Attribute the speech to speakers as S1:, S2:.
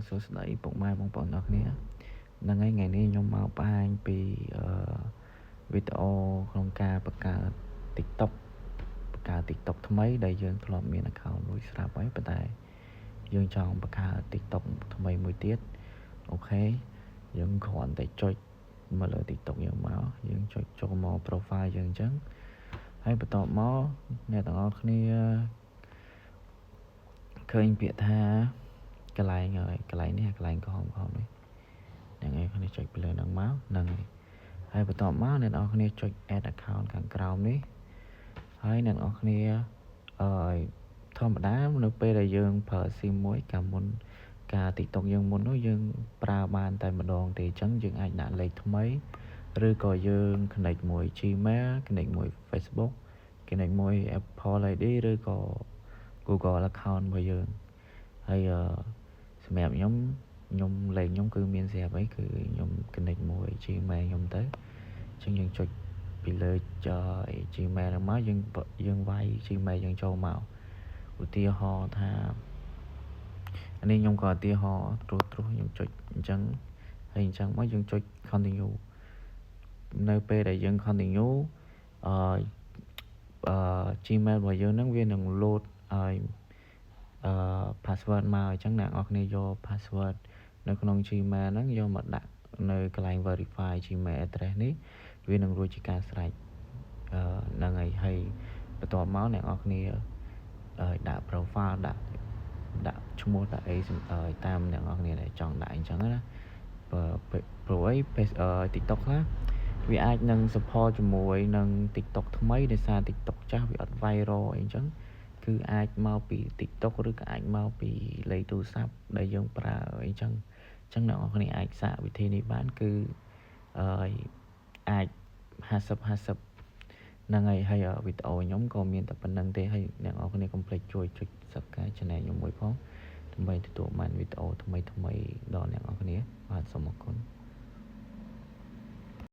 S1: សួស្តីពុកម៉ែបងប្អូនអរគ្នាហ្នឹងហើយថ្ងៃនេះខ្ញុំមកបង្ហាញពីវីដេអូក្នុងការបង្កើត TikTok ថ្មីដែលយើងធ្លាប់មាន account មួយស្រាប់ហើយប៉ុន្តែយើងចង់បង្កើត TikTok ថ្មីមួយទៀតអូខេយើងគ្រាន់តែចុចមកលើ TikTok យើងមកយើងចុចចូលមក profile យើងអញ្ចឹងហើយបន្ទាប់មកអ្នកទាំងអស់គ្នាឃើញពាក្យថាកន្លែងនេះកន្លែងក្រហមនេះហ្នឹងហើយគ្នាចុចពីលើហ្នឹងមកហ្នឹងហើយបន្ទាប់មកអ្នកនរគ្នាចុច add account ខាងក្រោមនេះហើយអ្នកនរគ្នាធម្មតានៅពេលដែលយើងប្រើ SIM មួយកាលមុនការ TikTok យើងមុននោះយើងប្រើបានតែម្ដងទេអញ្ចឹងយើងអាចដាក់លេខថ្មីឬក៏យើង connect មួយ Gmail connect មួយ Facebook connect មួយ Apple ID ឬក៏ Google account របស់យើងហើយសម្រាប់ខ្ញុំលេខខ្ញុំគឺមានស្រាប់អីគឺខ្ញុំ connect មួយ Gmail ខ្ញុំទៅអញ្ចឹងយើងចុចពីលើGmail ហ្នឹងមកយើងវាយ Gmail យើងចូលមកឧទាហរណ៍ថានេះខ្ញុំក៏ឧទាហរណ៍ត្រួសខ្ញុំចុចអញ្ចឹងហើយអញ្ចឹងមកយើងចុច continue នៅពេលដែលយើង continue Gmail របស់យើងហ្នឹងវានឹង load ឲ្យpassword មកអញ្ចឹងអ្នកនរគ្នាយក password នៅក្នុង Gmail ហ្នឹងយកមកដាក់នៅកន្លែង verify Gmail address នេះវានឹងរួចជាការស្រេចហ្នឹងហើយបន្ទាប់មកអ្នកនរគ្នាដាក់ profile ដាក់ឈ្មោះដាក់អីតាមអ្នកនរគ្នាដែលចង់ដាក់អញ្ចឹងណាព្រោះអី TikTok ខ្លះវាអាចនឹង support ជាមួយនឹង TikTok ថ្មីដោយសារ TikTok ចាស់វាអត់ viral អីអញ្ចឹងគឺអាចមកពី TikTok ឬក៏អាចមកពីលេខទូរស័ព្ទដែលយើងប្រើអីចឹងអ្នកនរគ្នាអាចសាកវិធីនេះបានគឺអាច50ហ្នឹងហើយវីដេអូខ្ញុំក៏មានតែប៉ុណ្្នឹងទេហើយអ្នកនរគ្នាកុំភ្លេចជួយចុច Subscribe Channel ខ្ញុំមួយផងដើម្បីទទួលបានវីដេអូថ្មីដល់អ្នកនរគ្នាបាទសូមអរគុណ